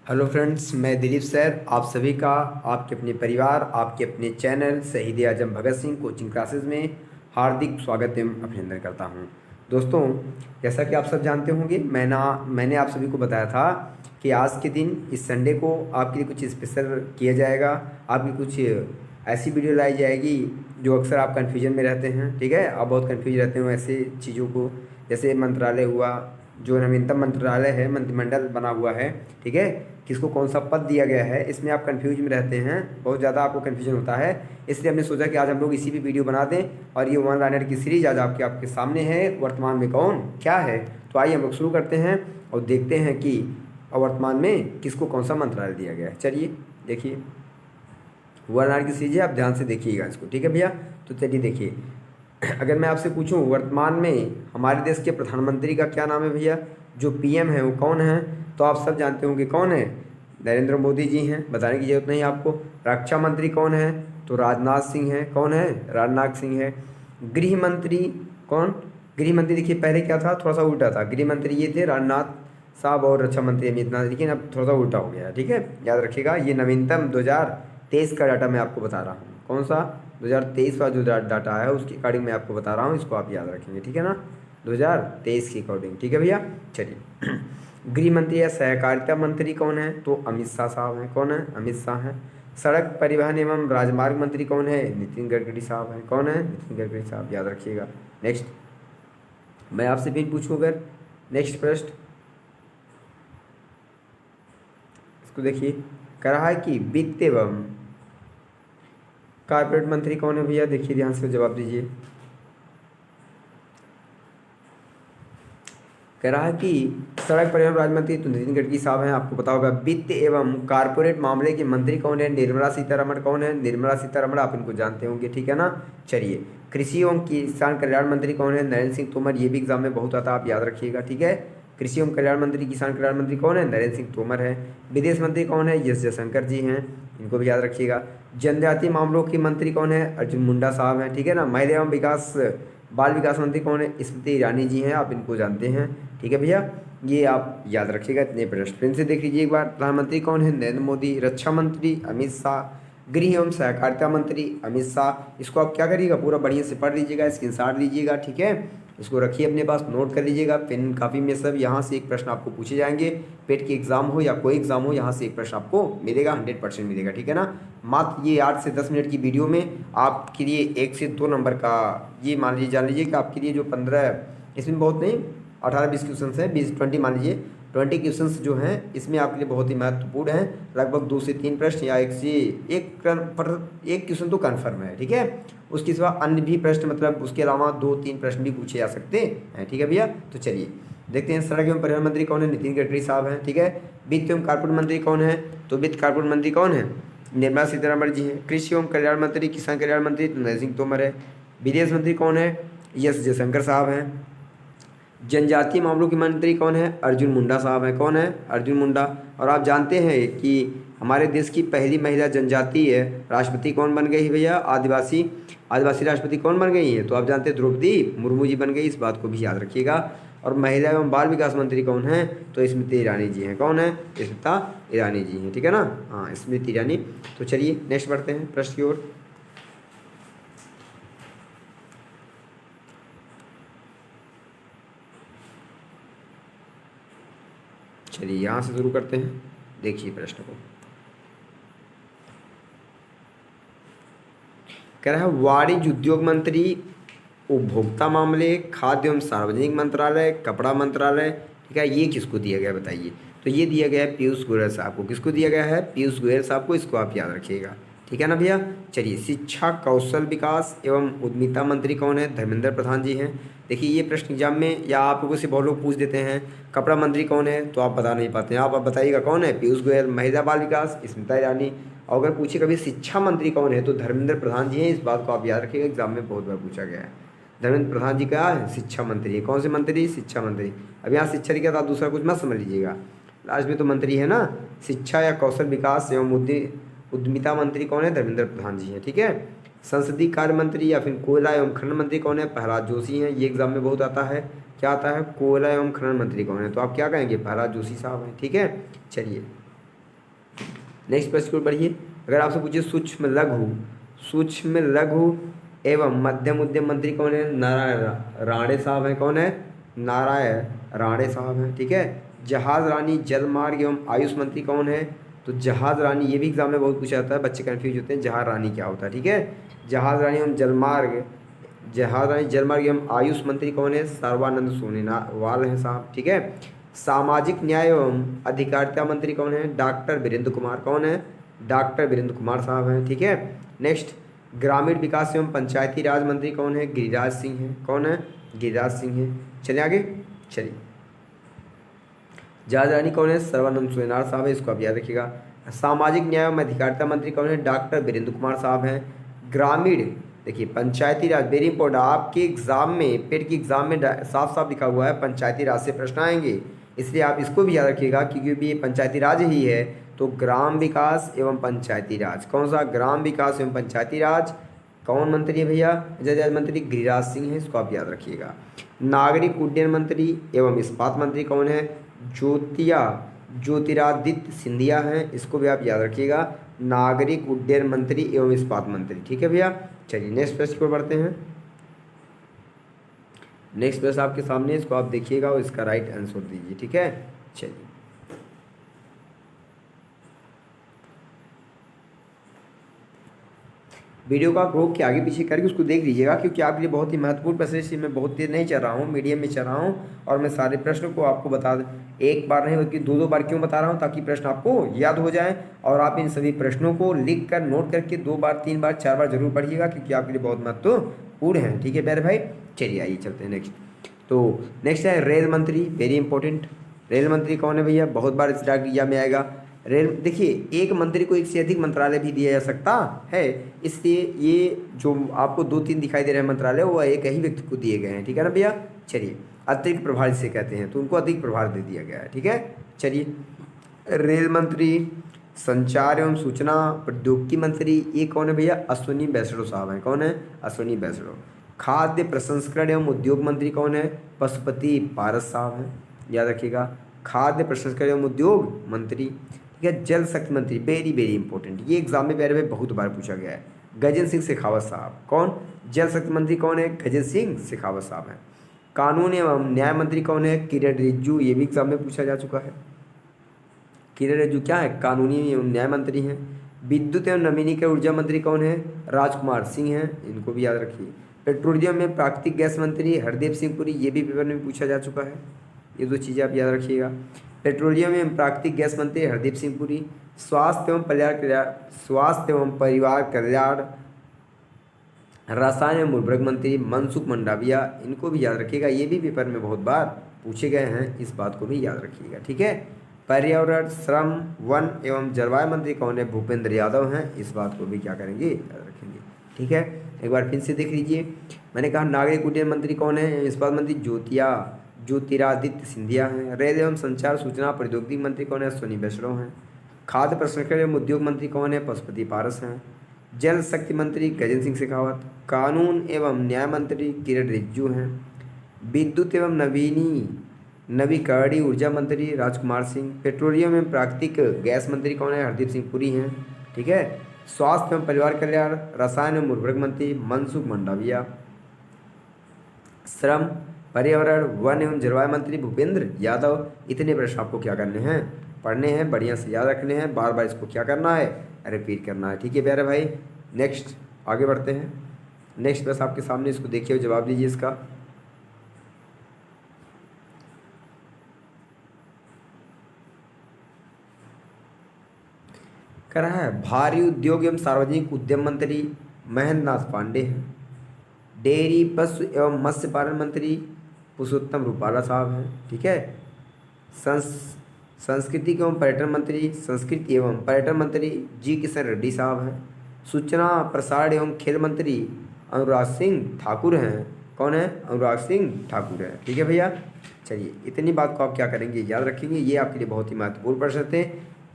Hello friends, मैं Dilip sir आप सभी का आपके अपने परिवार आपके अपने चैनल शहीद आजम भगत सिंह कोचिंग क्लासेस में हार्दिक स्वागत एवं अभिनंदन करता हूं। दोस्तों, जैसा कि आप सब जानते होंगे, मैंने आप सभी को बताया था कि आज के दिन इस संडे को आपके लिए कुछ स्पेशल किया जाएगा। आपकी कुछ ऐसी वीडियो लाई जाएगी जो अक्सर आप कन्फ्यूजन में रहते हैं। ठीक है, आप बहुत कन्फ्यूज रहते हो ऐसे चीज़ों को, जैसे मंत्रालय हुआ, जो नवीनतम मंत्रालय है, मंत्रिमंडल बना हुआ है। ठीक है, किसको कौन सा पद दिया गया है, इसमें आप कंफ्यूज में रहते हैं, बहुत ज़्यादा आपको कंफ्यूजन होता है। इसलिए हमने सोचा कि आज हम लोग इसी भी वीडियो बना दें। और ये वन लाइनर की सीरीज आज आपके सामने है, वर्तमान में कौन क्या है। तो आइए हम लोग शुरू करते हैं और देखते हैं कि वर्तमान में किसको कौन सा मंत्रालय दिया गया है। चलिए देखिए, वन लाइनर की सीरीज है, आप ध्यान से देखिएगा इसको। ठीक है भैया, तो चलिए देखिए, अगर मैं आपसे पूछूं वर्तमान में हमारे देश के प्रधानमंत्री का क्या नाम है भैया, जो पीएम है वो कौन है, तो आप सब जानते होंगे कौन है, नरेंद्र मोदी जी हैं, बताने की जरूरत नहीं आपको। रक्षा मंत्री कौन है, तो राजनाथ सिंह है। कौन है, राजनाथ सिंह है। गृह मंत्री कौन, गृह मंत्री देखिए पहले क्या था, थोड़ा सा उल्टा था। गृह मंत्री ये थे राजनाथ साहब और रक्षा मंत्री अमित नाथ, लेकिन अब थोड़ा सा उल्टा हो गया है। ठीक है, याद रखिएगा, ये नवीनतम 2023 का डाटा मैं आपको बता रहा हूँ। कौन सा, 2023 का जो डाटा है उसके अकॉर्डिंग मैं आपको बता रहा हूँ, इसको आप याद रखेंगे। ठीक है ना, 2023 के अकॉर्डिंग। ठीक है भैया, चलिए गृह मंत्री या सहकारिता मंत्री कौन है, तो अमित शाह साहब हैं। कौन है, अमित शाह हैं। सड़क परिवहन एवं राजमार्ग मंत्री कौन है, नितिन गडकरी साहब हैं। कौन है, नितिन गडकरी साहब, याद रखिएगा। नेक्स्ट मैं आपसे फिर पूछूं, अगर नेक्स्ट प्रश्न इसको देखिए, कह रहा है कि वित्त एवं कारपोरेट मंत्री कौन है भैया, देखिए ध्यान से जवाब दीजिए। कह रहा है कि सड़क परिवहन राज्य मंत्री तो नितिन गडकरी साहब हैं, आपको पता होगा। वित्त एवं कारपोरेट मामले के मंत्री कौन है, निर्मला सीतारमण। कौन है, निर्मला सीतारमण, आप इनको जानते होंगे। ठीक है ना, चलिए कृषि एवं किसान कल्याण मंत्री कौन है, नरेंद्र सिंह तोमर। ये भी एग्जाम में बहुत आता है, आप याद रखिएगा। ठीक है, कृषि एवं कल्याण मंत्री किसान कल्याण मंत्री कौन है, नरेंद्र सिंह तोमर है। विदेश मंत्री कौन है, एस जयशंकर जी हैं, इनको भी याद रखिएगा। जनजातीय मामलों के मंत्री कौन है, अर्जुन मुंडा साहब हैं। ठीक है ना, महिला एवं बाल विकास मंत्री कौन है, स्मृति ईरानी जी हैं, आप इनको जानते हैं। ठीक है भैया, ये आप याद रखिएगा इतने प्रश्न। फिर से देख लीजिए एक बार, प्रधानमंत्री कौन है, नरेंद्र मोदी। रक्षा मंत्री अमित शाह। गृह एवं सहकारिता मंत्री अमित शाह। इसको आप क्या करिएगा, पूरा बढ़िया से पढ़ लीजिएगा, स्क्रीनशॉट लीजिएगा। ठीक है, इसको रखिए अपने पास, नोट कर लीजिएगा पेन कापी में सब। यहाँ से एक प्रश्न आपको पूछे जाएंगे, पेट के एग्जाम हो या कोई एग्जाम हो, यहाँ से एक प्रश्न आपको मिलेगा, 100% मिलेगा। ठीक है ना, मात्र ये 8 से 10 मिनट की वीडियो में आपके लिए 1 से 2 नंबर का, ये मान लीजिए, जान लीजिए कि आपके लिए जो 15, इसमें बहुत नहीं 18-20 क्वेश्चन हैं, 20-20 मान लीजिए 20 क्वेश्चन जो हैं, इसमें आपके लिए बहुत ही महत्वपूर्ण हैं। लगभग 2 से 3 प्रश्न या 1 से 1 क्वेश्चन तो कन्फर्म है। ठीक है, उसके सिवा अन्य भी प्रश्न, मतलब उसके अलावा 2-3 प्रश्न भी पूछे जा सकते हैं। ठीक है भैया, तो चलिए देखते हैं, सड़क एवं परिवहन मंत्री कौन है, नितिन गडकरी साहब हैं। ठीक है, वित्त एवं कारपोरेट मंत्री कौन है, तो वित्त कारपोरेट मंत्री कौन है, निर्मला सीतारमण जी हैं। कृषि एवं कल्याण मंत्री किसान कल्याण मंत्री तो नरेंद्र सिंह तोमर है। विदेश मंत्री कौन है, एस जयशंकर साहब हैं। जनजातीय मामलों के मंत्री कौन है, अर्जुन मुंडा साहब हैं। कौन है, अर्जुन मुंडा। और आप जानते हैं कि हमारे देश की पहली महिला जनजातीय राष्ट्रपति कौन बन गई है भैया, आदिवासी राष्ट्रपति कौन बन गई है, तो आप जानते हैं द्रौपदी मुर्मू जी बन गई, इस बात को भी याद रखिएगा। और महिला एवं बाल विकास मंत्री कौन है, तो स्मृति ईरानी जी हैं। कौन है, स्मृति ईरानी जी हैं। ठीक है ना, हाँ स्मृति ईरानी। तो चलिए नेक्स्ट बढ़ते हैं प्रश्न की ओर। चलिए यहाँ से शुरू करते हैं, देखिए प्रश्न को। कह रहा है वाणिज्य उद्योग मंत्री, उपभोक्ता मामले, खाद्य एवं सार्वजनिक मंत्रालय, कपड़ा मंत्रालय। ठीक है, ये किसको दिया गया है बताइए, तो ये दिया गया है पीयूष गोयल साहब को। किसको दिया गया है, पीयूष गोयल साहब को, इसको आप याद रखिएगा। ठीक है ना भैया, चलिए शिक्षा कौशल विकास एवं उद्यमिता मंत्री कौन है, धर्मेंद्र प्रधान जी हैं। देखिए ये प्रश्न एग्जाम में या आप लोगों से बहुत लोग पूछ देते हैं, कपड़ा मंत्री कौन है, तो आप बता नहीं पाते हैं, आप बताइएगा कौन है, पीयूष गोयल। महिला बाल विकास स्मृति ईरानी। और अगर पूछे कभी शिक्षा मंत्री कौन है, तो धर्मेंद्र प्रधान जी हैं, इस बात को आप याद रखिएगा, एग्जाम में बहुत बार पूछा गया है। धर्मेंद्र प्रधान जी क्या है, शिक्षा मंत्री है। कौन से मंत्री, शिक्षा मंत्री। अब यहाँ शिक्षा लिखा था, दूसरा कुछ मत समझ लीजिएगा, लास्ट में तो मंत्री है ना। शिक्षा या कौशल विकास एवं उद्यमिता मंत्री कौन है, धर्मेंद्र प्रधान जी हैं। ठीक है, संसदीय कार्य मंत्री या फिर कोयला एवं खनन मंत्री कौन है, प्रहलाद जोशी हैं। ये एग्जाम में बहुत आता है, क्या आता है, कोयला एवं खनन मंत्री कौन है, तो आप क्या कहेंगे, प्रहलाद जोशी साहब हैं। ठीक है, चलिए नेक्स्ट प्रश्न की ओर बढ़िए। अगर आपसे पूछे सूक्ष्म लघु एवं मध्यम उद्यम मंत्री कौन है? नारायण राणे साहब हैं। कौन है? नारायण राणे साहब हैं। ठीक है। जहाज रानी जलमार्ग एवं आयुष मंत्री कौन है? तो जहाज रानी, ये भी एग्जाम में बहुत पूछा जाता है, बच्चे कंफ्यूज होते हैं जहाज रानी क्या होता है। ठीक है। जहाज रानी एवं आयुष मंत्री कौन है? सर्बानंद सोनोवाल हैं साहब। ठीक है। सामाजिक न्याय एवं अधिकारिता मंत्री कौन है? डॉक्टर वीरेंद्र कुमार। कौन है? डॉक्टर वीरेंद्र कुमार साहब हैं। ठीक है। नेक्स्ट, ग्रामीण विकास एवं पंचायती राज मंत्री कौन है? गिरिराज सिंह हैं। कौन है? गिरिराज सिंह हैं। चलिए आगे। चलिए, जहाज रानी कौन है? सर्बानंद सोनोवाल साहब है, इसको आप याद रखिएगा। सामाजिक न्याय एवं अधिकारिता मंत्री कौन है? डॉक्टर वीरेंद्र कुमार साहब हैं। ग्रामीण, देखिए पंचायती राज, वेरी इंपॉर्टेंट, आपके एग्जाम में, पेट की एग्जाम में साफ साफ लिखा हुआ है पंचायती राज से प्रश्न आएंगे, इसलिए आप इसको भी याद रखिएगा क्योंकि ये पंचायती राज ही है। तो ग्राम विकास एवं पंचायती राज, कौन सा? ग्राम विकास एवं पंचायती राज। कौन मंत्री है भैया? जल मंत्री गिरिराज सिंह है, इसको आप याद रखिएगा। नागरिक उड्डयन मंत्री एवं इस्पात मंत्री कौन है? ज्योतिरादित्य सिंधिया हैं, इसको भी आप याद रखिएगा। नागरिक उड्डयन मंत्री एवं इस्पात मंत्री। ठीक है भैया। चलिए नेक्स्ट प्रश्न पर बढ़ते हैं। नेक्स्ट प्रश्न आपके सामने, इसको आप देखिएगा और इसका राइट आंसर दीजिए। ठीक है। चलिए, वीडियो को आप रोक के आगे पीछे करके उसको देख लीजिएगा क्योंकि आपके लिए बहुत ही महत्वपूर्ण प्रश्न, इसलिए मैं बहुत तेज नहीं चल रहा हूँ, मीडियम में चल रहा हूँ और मैं सारे प्रश्नों को आपको बता एक बार नहीं बल्कि दो बार क्यों बता रहा हूँ, ताकि प्रश्न आपको याद हो जाए और आप इन सभी प्रश्नों को लिख कर नोट करके 2 बार 3 बार 4 बार जरूर पढ़िएगा क्योंकि आपके लिए बहुत महत्वपूर्ण है। ठीक है प्यारे भाई। चलिए आइए चलते हैं नेक्स्ट। तो नेक्स्ट है रेल मंत्री, वेरी इंपॉर्टेंट। रेल मंत्री कौन है भैया? बहुत बार इस डाक एग्जाम में आएगा। रेल, देखिए एक मंत्री को एक से अधिक मंत्रालय भी दिया जा सकता है, इसलिए ये जो आपको 2-3 दिखाई दे रहे हैं मंत्रालय, वो एक ही व्यक्ति को दिए गए हैं। ठीक है ना भैया। चलिए, अतिरिक्त प्रभार से कहते हैं, तो उनको अधिक प्रभार दे दिया गया है। ठीक है। चलिए, रेल मंत्री, संचार एवं सूचना प्रौद्योगिकी मंत्री, ये कौन है भैया? अश्विनी वैष्णव साहब हैं। कौन है? अश्विनी वैष्णव। खाद्य प्रसंस्करण एवं उद्योग मंत्री कौन है? पशुपति पारस साहब हैं, याद रखिएगा। खाद्य प्रसंस्करण एवं उद्योग मंत्री। ठीक है। जल शक्ति मंत्री, वेरी वेरी इंपॉर्टेंट, ये एग्जाम में प्यारे भाई बहुत बार पूछा गया है, गजेंद्र सिंह शेखावत साहब। कौन? जल शक्ति मंत्री कौन है? गजेंद्र सिंह शेखावत साहब हैं। कानून एवं न्याय मंत्री कौन है? किरण रिजिजू, ये भी एग्जाम में पूछा जा चुका है। किरण रिजिजू क्या है? कानूनी एवं न्याय मंत्री हैं। विद्युत एवं नवीनीकरण ऊर्जा मंत्री कौन है? राजकुमार सिंह हैं, इनको भी याद रखिए। पेट्रोलियम में प्राकृतिक गैस मंत्री हरदीप सिंह पुरी, ये भी पेपर में पूछा जा चुका है, ये 2 चीज़ें आप याद रखिएगा। पेट्रोलियम एवं प्राकृतिक गैस मंत्री हरदीप सिंह पुरी। स्वास्थ्य एवं परिवार कल्याण रसायन एवं उर्वरक मंत्री मनसुख मंडाविया, इनको भी याद रखिएगा, ये भी पेपर में बहुत बार पूछे गए हैं, इस बात को भी याद रखिएगा। ठीक है। पर्यावरण, श्रम, वन एवं जलवायु मंत्री कौन है? भूपेंद्र यादव हैं, इस बात को भी क्या करेंगे? याद रखेंगे। ठीक है। एक बार फिर से देख लीजिए, मैंने कहा नागरिक उड्डयन मंत्री कौन है? इस्पात मंत्री ज्योतिरादित्य सिंधिया हैं। रेल एवं संचार सूचना प्रौद्योगिकी मंत्री कौन है? अश्विनी वैष्णव हैं। खाद्य प्रसंस्करण एवं उद्योग मंत्री कौन है? पशुपति पारस हैं। जल शक्ति मंत्री गजेंद्र सिंह शेखावत। कानून एवं न्याय मंत्री किरण रिजिजू हैं। विद्युत एवं नवीकरणीय ऊर्जा मंत्री राजकुमार सिंह। पेट्रोलियम एवं प्राकृतिक गैस मंत्री कौन है? हरदीप सिंह पुरी हैं। ठीक है। स्वास्थ्य एवं परिवार कल्याण रसायन एवं उर्वरक मंत्री मनसुख मंडाविया। श्रम, पर्यावरण, वन एवं जलवायु मंत्री भूपेंद्र यादव। इतने प्रश्न आपको क्या करने हैं? पढ़ने हैं, बढ़िया से याद रखने हैं, बार बार इसको क्या करना है? रिपीट करना है। ठीक है प्यारे भाई। नेक्स्ट आगे बढ़ते हैं। नेक्स्ट प्रश्न आपके सामने, इसको देखिए और जवाब दीजिए इसका। कह रहा है भारी उद्योग एवं सार्वजनिक उद्यम मंत्री महेंद्र नाथ पांडे हैं। डेयरी, पशु एवं मत्स्य पालन मंत्री पुरुषोत्तम रूपाला साहब हैं। ठीक है। संस्कृति एवं पर्यटन मंत्री जी किशन रेड्डी साहब हैं। सूचना प्रसारण एवं खेल मंत्री अनुराग सिंह ठाकुर हैं। कौन है? अनुराग सिंह ठाकुर हैं। ठीक है भैया। चलिए, इतनी बात को आप क्या करेंगे? याद रखेंगे, ये आपके लिए बहुत ही महत्वपूर्ण प्रश्न थे।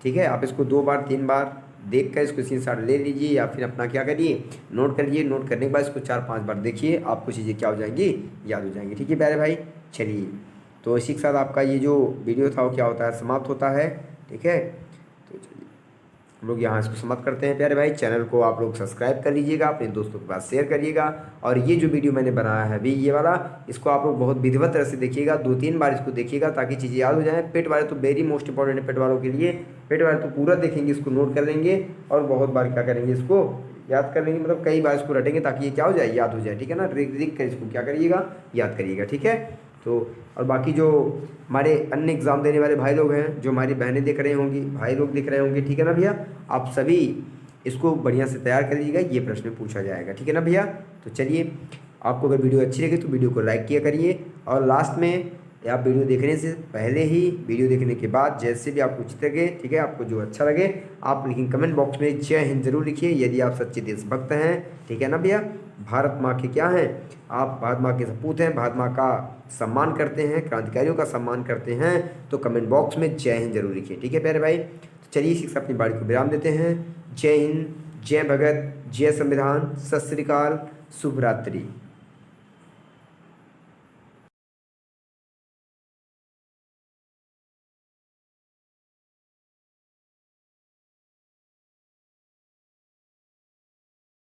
ठीक है। आप इसको 2 बार 3 बार देख कर इसको स्क्रीनशॉट ले लीजिए या फिर अपना क्या करिए? नोट करिए। नोट करने के बाद इसको 4-5 बार देखिए, आपको चीज़ें क्या हो जाएंगी? याद हो जाएंगी। ठीक है प्यारे भाई। चलिए, तो इसी के साथ आपका ये जो वीडियो था वो क्या होता है? समाप्त होता है। ठीक है। तो चलिए, हम लोग यहाँ इसको समाप्त करते हैं प्यारे भाई। चैनल को आप लोग सब्सक्राइब कर लीजिएगा, अपने दोस्तों के पास शेयर करिएगा। और ये जो वीडियो मैंने बनाया है अभी ये वाला, इसको आप लोग बहुत विधिवत तरह से देखिएगा, 2-3 बार इसको देखिएगा ताकि चीज़ें याद हो जाएँ। पेट वाले तो वेरी मोस्ट इंपॉर्टेंट है पेट वालों के लिए। पेट वाले तो पूरा देखेंगे, इसको नोट कर लेंगे और बहुत बार क्या करेंगे, इसको याद कर लेंगे, मतलब कई बार इसको रटेंगे ताकि ये क्या हो जाए, याद हो जाए। ठीक है ना, लिख कर इसको क्या करिएगा, याद करिएगा। ठीक है, तो और बाकी जो हमारे अन्य एग्ज़ाम देने वाले भाई लोग हैं, जो हमारी बहनें देख रहे होंगी, भाई लोग दिख रहे होंगे, ठीक है ना भैया, आप सभी इसको बढ़िया से तैयार कर लीजिएगा, ये प्रश्न पूछा जाएगा। ठीक है ना भैया, तो चलिए, आपको अगर वीडियो अच्छी लगे तो वीडियो को लाइक किया करिए। और लास्ट में आप वीडियो देखने से पहले ही, वीडियो देखने के बाद, जैसे भी आपको उचित लगे, ठीक है, आपको जो अच्छा लगे आप लेकिन कमेंट बॉक्स में जय हिंद जरूर लिखिए यदि आप सच्चे देशभक्त हैं। ठीक है ना भैया, भारत माँ के क्या हैं, आप भारत माँ के सपूत हैं, भारत माँ का सम्मान करते हैं, क्रांतिकारियों का सम्मान करते हैं, तो कमेंट बॉक्स में जय हिंद जरूर लिखिए। ठीक है प्यारे भाई, तो चलिए इसी के साथ अपनी बाड़ी को विराम देते हैं। जय हिंद, जय भगत, जय संविधान, सत श्री अकाल, शुभ रात्रि।